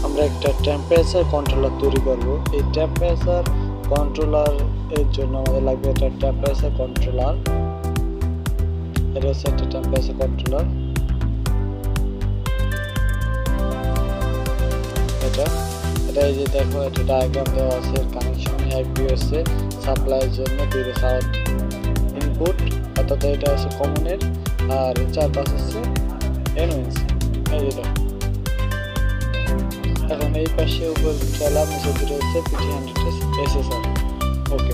আমরা একটা temperature controller তৈরি করব। এই টেম্পারেচার কন্ট্রোলার এর জন্য আমাদের লাগবে একটা টেম্পারেচার কন্ট্রোলার। এটা হচ্ছে একটা টেম্পারেচার কন্ট্রোলার। এটা এই যে দেখো, এটা ডায়াগ্রাম দেওয়া আছে, কানেকশন FBS এর সাপ্লাইয়ের জন্য দুটো সাউথ ইনপুট, অর্থাৎ এটা হচ্ছে কমনের, আর চারপাশ হচ্ছে NOC। এই যে দেখো, এখন এই পাশে উপর চালাম, নিচে দুটো হচ্ছে PT100 SSR। ওকে,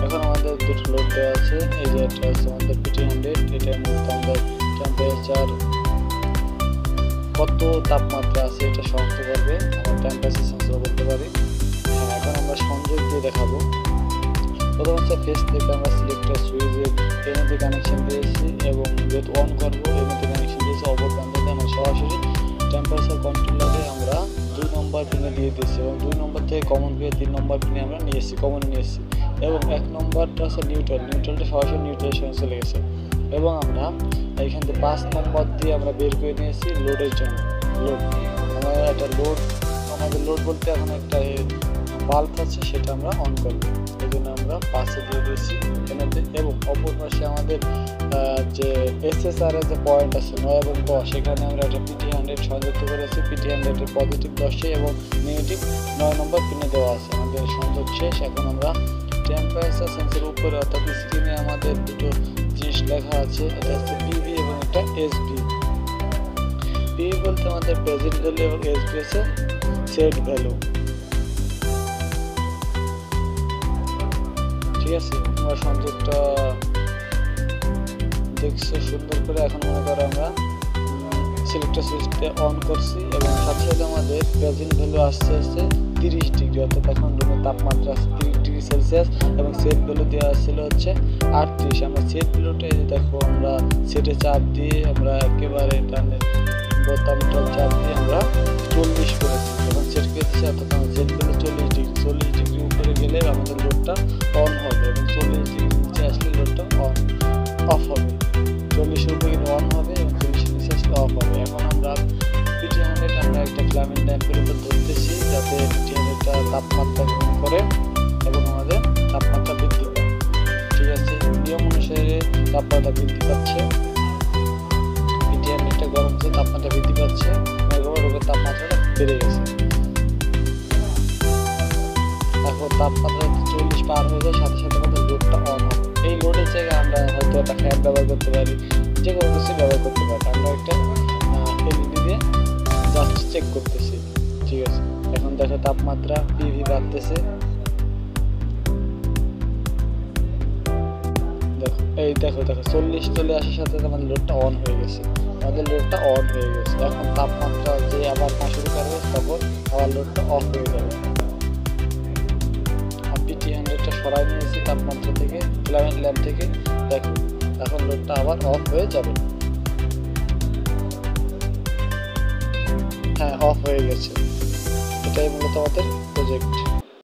এখন আমাদের দুটো লোড দেওয়া আছে। এই যে এটা হচ্ছে আমাদের PT100, এটার মধ্যে আমাদের টেম্পারেচার কত তাপমাত্রা আছে এটা শনাক্ত করবে, আমরা টেম্পারেচার সেন্সর বলতে পারি। এখন আমরা সংযোগ দিয়ে দেখাবো। প্রথম হচ্ছে ফেস থেকে আমরা সিলেক্টর সুইচের এর মধ্যে কানেকশন দিয়েছি, এবং যেহেতু অন করবো এর মধ্যে কানেকশন দিয়েছি। অপর প্রান্ত থেকে আমরা সরাসরি টেম্পারেচার কন্ট্রোলারে আমরা 2 নম্বর পিনে দিয়ে দিয়েছি, এবং 2 নম্বর থেকে কমন পেয়ে 3 নম্বর পিনে আমরা নিয়েছি, কমনে নিয়েছি। এবং 1 নম্বরটা হচ্ছে নিউট্রালটা সরাসরি নিউট্রালের সঙ্গে চলে গেছে। এবং আমরা এইখান থেকে 5 নম্বর দিয়ে আমরা বের করে নিয়েছি লোডের জন্য। লোড আমরা একটা লোড, আমাদের লোড বলতে এখন একটা বাল্ব আছে, সেটা আমরা অন করবো, এই জন্য আমরা 5-এ দিয়ে দিয়েছি এখানে। এবং অপর পাশে আমাদের যে SSR এর যে পয়েন্ট আছে 9 এবং 10, সেখানে আমরা একটা PT100 সংযুক্ত করেছি। PT100 এর পজিটিভ 10 এবং নেগেটিভ 9 নম্বর পিনে দেওয়া আছে। আমাদের সংযোগ শেষ। এখন আমরা টেম্পারেচার সেন্সরের উপরে, অর্থাৎ স্ক্রিনে আমাদের দুটো জিনিস লেখা আছে, এটা হচ্ছে PV এবং একটা SB। PV বলতে আমাদের প্রেজেন্ট ভ্যালু, এবং SB হচ্ছে সেট ভ্যালু। ঠিক আছে, আমরা সংযোগটা দেখছো সুন্দর করে। এখন মনে করো আমরা সিলেক্টর সুইচটা অন করছি, এবং সাথে সাথে আমাদের প্রেজেন্ট ভ্যালু আসছে 30 ডিগ্রি, অর্থাৎ এখন রুমের তাপমাত্রা আছে 30 ডিগ্রি সেলসিয়াস, এবং সেট ভ্যালু দেওয়া ছিল হচ্ছে 38। আমরা সেট ভ্যালুটা দেখো, আমরা সেটে চাপ দিয়ে আমরা একেবারে টানের বোতামটা চাপ দিয়ে আমরা 40 করেছি, তখন সেট করেছি। অর্থাৎ আমার সেট ভ্যালু 40 ডিগ্রি উপরে গেলে আমাদের লোডটা অন হবে, এবং 40 ডিগ্রি নিচে আসলে লোডটা অফ হবে। 40 উপরে গেলে অন হবে, এবং 40 নিচে আসলে অফ হবে। এখন আমরা PT100 আমরা একটা ফ্ল্যামিং ড্যাম্পের উপর ধরতেছি, যাতে PT100টা তাপমাত্রা গ্রহণ করে এবং আমাদের তাপমাত্রা বৃদ্ধি পায়। ঠিক আছে, নিয়ম অনুসারে তাপমাত্রা বৃদ্ধি পাচ্ছে। PT100টা গরম হচ্ছে, তাপমাত্রা বৃদ্ধি পাচ্ছে, রোগের তাপমাত্রাটা বেড়ে গেছে। এখন তাপমাত্রা 40 পার হয়ে যায়, সাথে সাথে আমাদের লোডটা অন হবে। এই লোডের জায়গায় আমরা হয়তো একটা ফ্যান ব্যবহার করতে পারি, যে কোনো কিছু ব্যবহার করতে পারি। আমরা একটা LED দিয়ে জাস্ট চেক করতেছি। ঠিক আছে, এখন দেখো তাপমাত্রা PV বাড়তেছে। দেখো, এই দেখো 40 চলে আসার সাথে আমাদের লোডটা অন হয়ে গেছে। আমাদের লোডটা অন হয়ে গেছে। এখন তাপমাত্রা যে আবার শুরু করবে, তখন আবার লোডটা অফ হয়ে যাবে। PT100টা সরাই নিয়েছি তাপমাত্রা থেকে, ফিলামেন্ট ল্যাম্প থেকে। দেখো, এখন লোডটা আবার অফ হয়ে যাবে। হ্যাঁ, অফ হয়ে গেছে। এটাই মূলত আমাদের প্রজেক্ট।